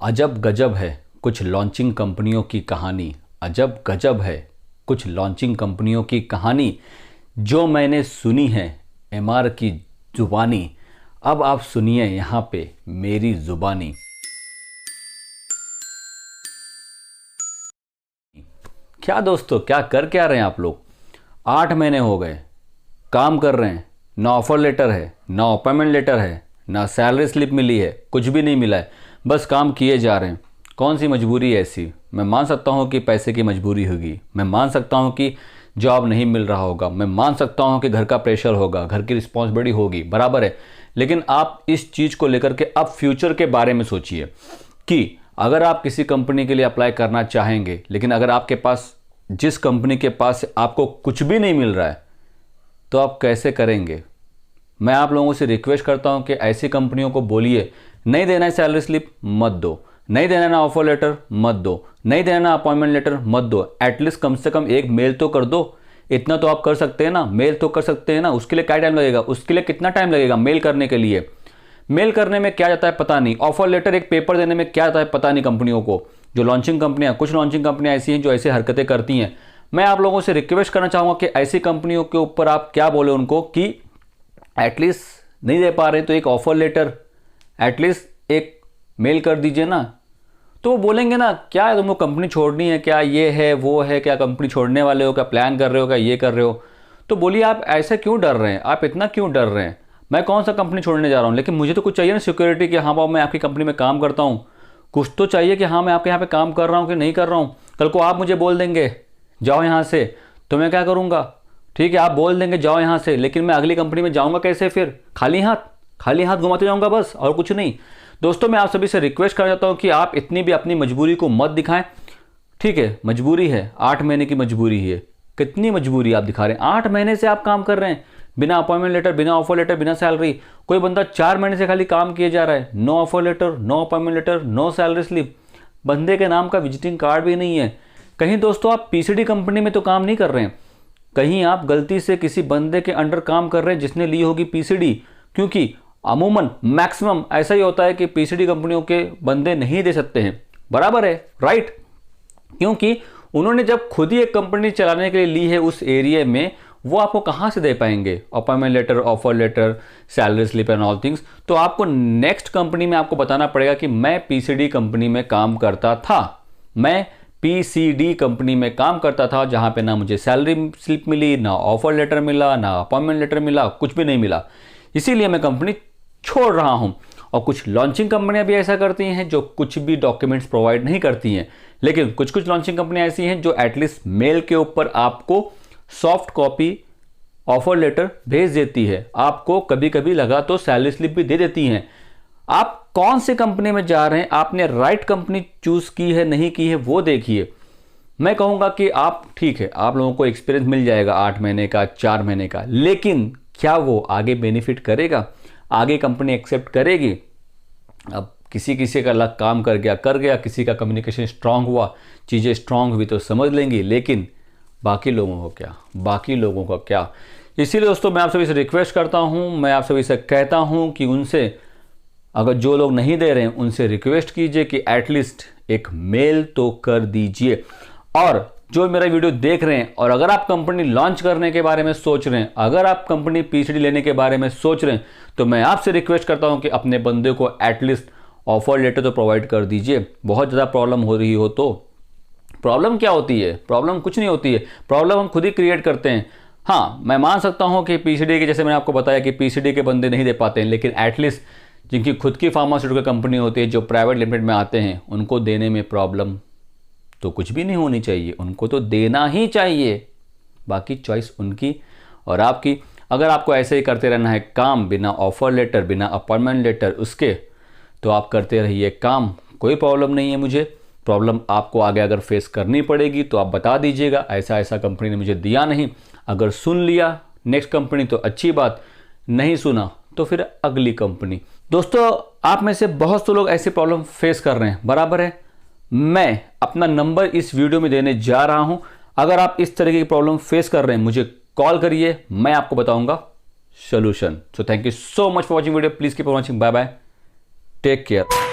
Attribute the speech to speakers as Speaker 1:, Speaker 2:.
Speaker 1: अजब गजब है कुछ लॉन्चिंग कंपनियों की कहानी। अजब गजब है कुछ लॉन्चिंग कंपनियों की कहानी जो मैंने सुनी है एमआर की जुबानी। अब आप सुनिए यहाँ पे मेरी जुबानी। क्या दोस्तों, क्या रहे हैं आप लोग? 8 महीने हो गए काम कर रहे हैं, ना ऑफर लेटर है, ना अपॉइंटमेंट लेटर है, ना सैलरी स्लिप मिली है, कुछ भी नहीं मिला है, बस काम किए जा रहे हैं। कौन सी मजबूरी है ऐसी? मैं मान सकता हूँ कि पैसे की मजबूरी होगी, मैं मान सकता हूँ कि जॉब नहीं मिल रहा होगा, मैं मान सकता हूँ कि घर का प्रेशर होगा, घर की रिस्पॉन्सिबिलिटी होगी, बराबर है। लेकिन आप इस चीज़ को लेकर के अब फ्यूचर के बारे में सोचिए कि अगर आप किसी कंपनी के लिए अप्लाई करना चाहेंगे, लेकिन अगर आपके पास जिस कंपनी के पास आपको कुछ भी नहीं मिल रहा है तो आप कैसे करेंगे? मैं आप लोगों से रिक्वेस्ट करता हूं कि ऐसी कंपनियों को बोलिए, नहीं देना है सैलरी स्लिप मत दो, नहीं देना ना ऑफर लेटर मत दो, नहीं देना ना अपॉइंटमेंट लेटर मत दो। एटलीस्ट कम से कम एक मेल तो कर दो। इतना तो आप कर सकते हैं ना, मेल तो कर सकते हैं ना। उसके लिए क्या टाइम लगेगा? उसके लिए कितना टाइम लगेगा मेल करने के लिए? मेल करने में क्या जाता है पता नहीं, ऑफर लेटर एक पेपर देने में क्या जाता है पता नहीं कंपनियों को। जो लॉन्चिंग कंपनियां, कुछ लॉन्चिंग कंपनियां ऐसी हैं जो ऐसी हरकतें करती हैं। मैं आप लोगों से रिक्वेस्ट करना चाहूँगा कि ऐसी कंपनियों के ऊपर आप क्या बोले उनको कि एटलीस्ट नहीं दे पा रहे तो एक ऑफर लेटर, एटलीस्ट एक मेल कर दीजिए ना। तो वो बोलेंगे ना, क्या है तुमको कंपनी छोड़नी है क्या, ये है वो है, क्या कंपनी छोड़ने वाले हो, क्या प्लान कर रहे हो, क्या ये कर रहे हो? तो बोलिए आप ऐसे क्यों डर रहे हैं, आप इतना क्यों डर रहे हैं? मैं कौन सा कंपनी छोड़ने जा रहा हूँ, लेकिन मुझे तो कुछ चाहिए ना सिक्योरिटी कि हाँ बाबू मैं आपकी कंपनी में काम करता हूँ। कुछ तो चाहिए कि हाँ मैं आपके यहाँ पे काम कर रहा हूँ कि नहीं कर रहा हूँ। कल को आप मुझे बोल देंगे जाओ यहाँ से, तो मैं क्या करूँगा? ठीक है, आप बोल देंगे जाओ यहाँ से, लेकिन मैं अगली कंपनी में जाऊँगा कैसे? फिर खाली हाथ घुमाते जाऊँगा बस, और कुछ नहीं। दोस्तों मैं आप सभी से रिक्वेस्ट कर चाहता हूँ कि आप इतनी भी अपनी मजबूरी को मत दिखाएं। ठीक है, मजबूरी है, 8 महीने की मजबूरी है। कितनी मजबूरी आप दिखा रहे हैं? 8 महीने से आप काम कर रहे हैं बिना अपॉइंटमेंट लेटर, बिना ऑफर लेटर, बिना सैलरी। कोई बंदा 4 महीने से खाली काम किए जा रहा है, no offer letter, no appointment letter, no salary slip, बंदे के नाम का विजिटिंग कार्ड भी नहीं है। कहीं दोस्तों आप पीसीडी कंपनी में तो काम नहीं कर रहे हैं, कहीं आप गलती से किसी बंदे के अंडर काम कर रहे हैं जिसने ली होगी पीसीडी। क्योंकि अमूमन मैक्सिमम ऐसा ही होता है कि पीसीडी कंपनियों के बंदे नहीं दे सकते हैं, बराबर है, राइट? क्योंकि उन्होंने जब खुद ही एक कंपनी चलाने के लिए ली है उस एरिया में, वो आपको कहाँ से दे पाएंगे appointment letter, offer letter, salary slip and all things? तो आपको नेक्स्ट कंपनी में आपको बताना पड़ेगा कि मैं पीसीडी कंपनी में काम करता था, मैं पीसीडी कंपनी में काम करता था, जहाँ पे ना मुझे सैलरी स्लिप मिली, ना ऑफर लेटर मिला, ना अपॉइंटमेंट लेटर मिला, कुछ भी नहीं मिला, इसीलिए मैं कंपनी छोड़ रहा हूँ। और कुछ लॉन्चिंग कंपनियां भी ऐसा करती हैं जो कुछ भी डॉक्यूमेंट्स प्रोवाइड नहीं करती हैं, लेकिन कुछ लॉन्चिंग कंपनियां ऐसी हैं जो एटलीस्ट मेल के ऊपर आपको सॉफ्ट कॉपी ऑफर लेटर भेज देती है, आपको कभी कभी लगा तो सैलरी स्लिप भी दे देती हैं। आप कौन से कंपनी में जा रहे हैं, आपने राइट कंपनी चूज की है नहीं की है वो देखिए। मैं कहूँगा कि आप, ठीक है, आप लोगों को एक्सपीरियंस मिल जाएगा 8 महीने का, 4 महीने का, लेकिन क्या वो आगे बेनिफिट करेगा? आगे कंपनी एक्सेप्ट करेगी? अब किसी का लक काम कर गया, किसी का कम्युनिकेशन स्ट्रांग हुआ, चीज़ें स्ट्रांग हुई तो समझ लेंगी, लेकिन बाकी लोगों को क्या? इसीलिए दोस्तों मैं आप सभी से रिक्वेस्ट करता हूं, मैं आप सभी से कहता हूं कि उनसे, अगर जो लोग नहीं दे रहे हैं उनसे रिक्वेस्ट कीजिए कि एटलीस्ट एक मेल तो कर दीजिए। और जो मेरा वीडियो देख रहे हैं, और अगर आप कंपनी लॉन्च करने के बारे में सोच रहे हैं, अगर आप कंपनी पीसीडी लेने के बारे में सोच रहे हैं, तो मैं आपसे रिक्वेस्ट करता हूं कि अपने बंदे को एटलीस्ट ऑफर लेटर तो प्रोवाइड कर दीजिए। बहुत ज़्यादा प्रॉब्लम हो रही हो तो, प्रॉब्लम क्या होती है? प्रॉब्लम कुछ नहीं होती है, प्रॉब्लम हम खुद ही क्रिएट करते हैं। हाँ, मैं मान सकता हूं कि पीसीडी के, जैसे मैंने आपको बताया कि पीसीडी के बंदे नहीं दे पाते हैं, लेकिन एटलीस्ट जिनकी खुद की फार्मास्यूटिकल कंपनी होती है, जो प्राइवेट लिमिटेड में आते हैं, उनको देने में प्रॉब्लम तो कुछ भी नहीं होनी चाहिए, उनको तो देना ही चाहिए। बाकी चॉइस उनकी और आपकी। अगर आपको ऐसे ही करते रहना है काम, बिना ऑफर लेटर, बिना अपॉइंटमेंट लेटर उसके, तो आप करते रहिए काम, कोई प्रॉब्लम नहीं है मुझे। प्रॉब्लम आपको आगे अगर फेस करनी पड़ेगी तो आप बता दीजिएगा, ऐसा कंपनी ने मुझे दिया नहीं। अगर सुन लिया नेक्स्ट कंपनी तो अच्छी बात, नहीं सुना तो फिर अगली कंपनी। दोस्तों आप में से बहुत से लोग ऐसी प्रॉब्लम फेस कर रहे हैं, बराबर है। मैं अपना नंबर इस वीडियो में देने जा रहा हूं। अगर आप इस तरह की प्रॉब्लम फेस कर रहे हैं, मुझे कॉल करिए, मैं आपको बताऊंगा solution. So thank you so much for watching video, please keep watching, bye bye, take care.